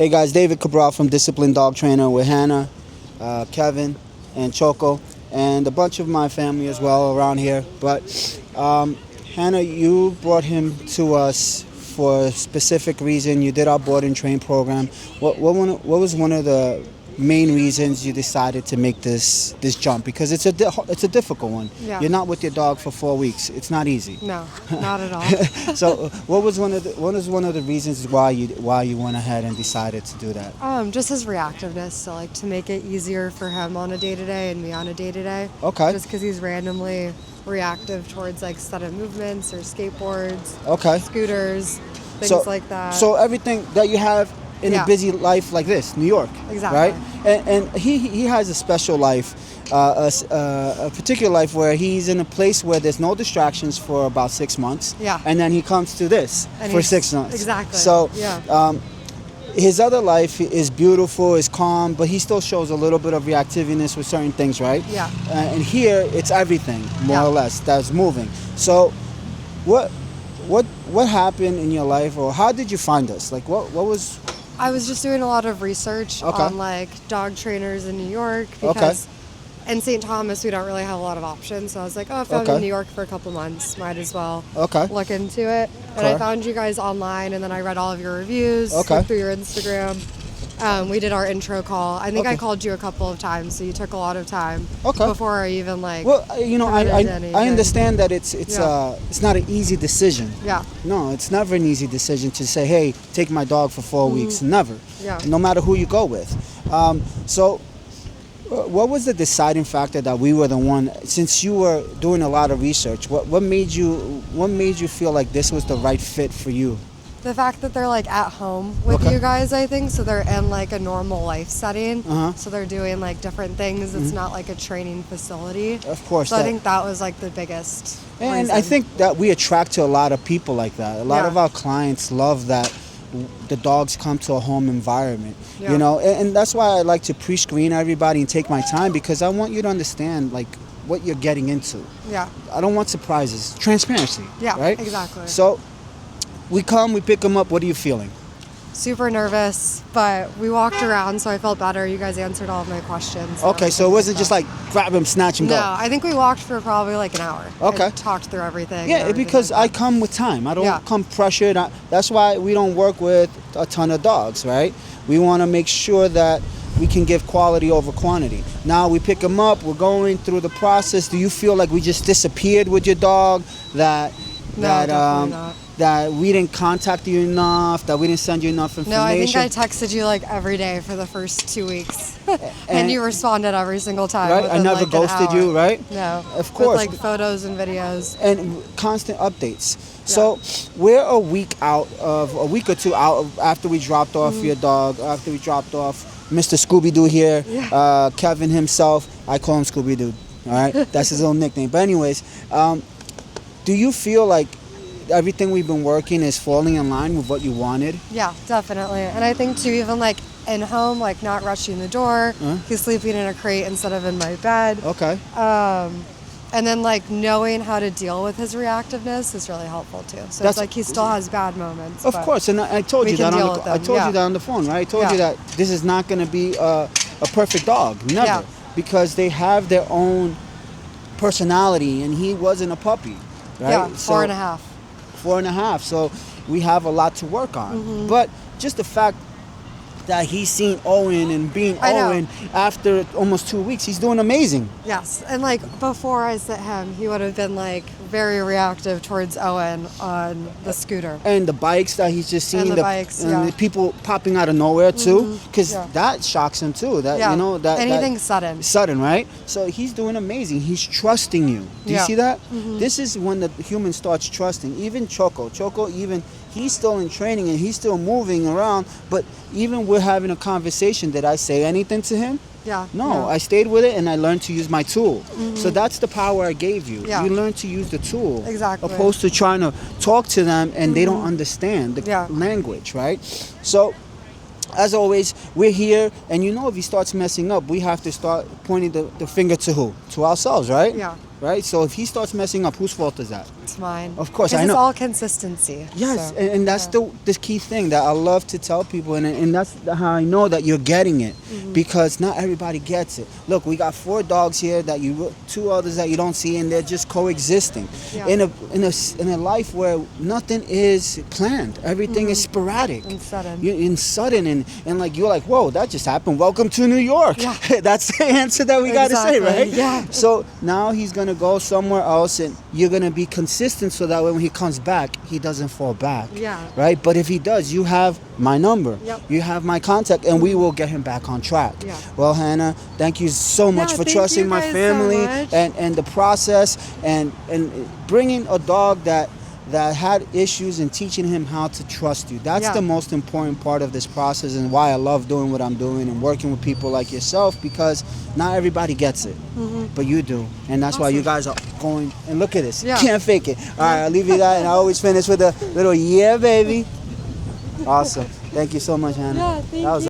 Hey guys, David Cabral from Disciplined Dog Trainer with Hannah, Kevin, and Choco, and a bunch of my family as well around here. But Hannah, you brought him to us for a specific reason. You did our board and train program. What was one of the main reasons you decided to make this jump? Because it's a difficult one. Yeah. You're not with your dog for 4 weeks. It's not easy. No, not at all. So what was one of the reasons why you went ahead and decided to do that? Just his reactiveness, so like to make it easier for him on a day-to-day and me on a day-to-day. Okay. Just because he's randomly reactive towards like sudden movements or skateboards, Okay. scooters, things like that. So everything that you have in a busy life like this, New York, Exactly. right? And he has a special life, a particular life where he's in a place where there's no distractions for about 6 months. Yeah. And then he comes to this And for he's- 6 months. Exactly. So Yeah. his other life is beautiful, is calm, but he still shows a little bit of reactiveness with certain things, right? Yeah. And here it's everything, more Yeah. or less, that's moving. So what happened in your life, or how did you find us? Like what was... I was just doing a lot of research Okay. on like dog trainers in New York because in St. Thomas we don't really have a lot of options. So I was like, oh, if I'm Okay. in New York for a couple months, might as well Okay. look into it. And I Okay. found you guys online, and then I read all of your reviews Okay. through your Instagram. We did our intro call. I think I Okay. called you a couple of times, so you took a lot of time Okay. before I even like. Well, you know, I committed to anything. understand that it's Yeah. it's not an easy decision. Yeah. No, it's never an easy decision to say, hey, take my dog for 4 weeks. Never. Yeah. No matter who you go with. So what was the deciding factor that we were the one, since you were doing a lot of research, what made you feel like this was the right fit for you? The fact that they're like at home with Okay. you guys, I think, so they're in like a normal life setting. Uh-huh. So they're doing like different things. It's not like a training facility. Of course. So I think that was like the biggest And reason. I think that we attract to a lot of people like that. A lot Yeah. of our clients love that the dogs come to a home environment, Yeah. you know, and that's why I like to pre-screen everybody and take my time, because I want you to understand like what you're getting into. Yeah. I don't want surprises, transparency. Yeah, right? exactly. So we come, we pick them up. What are you feeling? Super nervous, but we walked around, so I felt better. You guys answered all of my questions. and Okay, so it everything wasn't just that. like grab him, snatch him, No, go. I think we walked for probably like an hour. Okay. And talked through everything. and Yeah, everything because I like that. come with time. I don't Yeah. come pressured. That's why we don't work with a ton of dogs, right? We want to make sure that we can give quality over quantity. Now we pick them up. We're going through the process. Do you feel like we just disappeared with your dog? No, definitely not. That we didn't contact you enough? That we didn't send you enough information? No, I think I texted you like every day for the first 2 weeks, and you responded every single time. Right? I within, never like, an ghosted you, hour. right? No, Of course. With like photos and videos. And constant updates. So we're a week or two out of after we dropped off your dog, after we dropped off Mr. Scooby-Doo here, Kevin himself. I call him Scooby-Doo, all right? That's his own nickname. But anyways, do you feel like everything we've been working is falling in line with what you wanted? Yeah, definitely. And I think too, even like in home, like not rushing the door. He's sleeping in a crate instead of in my bed. Okay. And then like knowing how to deal with his reactiveness is really helpful too. So That's- it's like he still has bad moments. Of but course, and I told we you can that deal on with the, I them, told yeah. you that on the phone, right? I told you Yeah. that this is not going to be a perfect dog, never, Yeah. because they have their own personality, and he wasn't a puppy, right? Yeah, So- 4.5. 4.5. So we have a lot to work on. Mm-hmm. But just the fact that he's seen Owen and being I know. Owen after almost 2 weeks, he's doing amazing. Yes, and like before I set him, he would have been like very reactive towards Owen on the scooter. And the bikes that he's just seeing, And the bikes, and yeah. the people popping out of nowhere too, because yeah. that shocks him too. That Yeah, you know that anything that, sudden. sudden, right? So he's doing amazing. He's trusting you. Do you Yeah. see that? This is when the human starts trusting. Even Choco, even he's still in training and he's still moving around. But even we're having a conversation. Did I say anything to him? Yeah. No, I stayed with it and I learned to use my tool. So that's the power I gave you. Yeah. You learn to use the tool. Exactly. Opposed to trying to talk to them and they don't understand the Yeah. language, right? So, as always, we're here, and you know if he starts messing up, we have to start pointing the finger to who? To ourselves, right? Yeah. right? So if he starts messing up, whose fault is that? It's mine. Of course, Because I know. it's all consistency. Yes, so, and that's the key thing that I love to tell people, and that's how I know that you're getting it, because not everybody gets it. Look, we got 4 dogs here that two others that you don't see, and they're just coexisting Yeah. in a life where nothing is planned, everything is sporadic And sudden. and sudden, and like you're like, whoa, that just happened. Welcome to New York. Yeah. That's the answer that we got to say, Exactly, right? yeah. So now he's gonna go somewhere else, and you're gonna be consistent, so that way when he comes back, he doesn't fall back. Yeah. Right. But if he does, you have my number. Yep. You have my contact, and we will get him back on track. Yeah. Well, Hannah, thank you so much Yeah, for thank trusting you my guys so family much. and the process, and bringing a dog that had issues and teaching him how to trust you. That's Yeah. the most important part of this process, and why I love doing what I'm doing and working with people like yourself, because not everybody gets it, but you do. And that's why you guys are going, and look at this. Yeah. Can't fake it. All right, I'll leave you that, and I always finish with a little yeah, baby. Awesome. Thank you so much, Hannah. Yeah, thank That was you.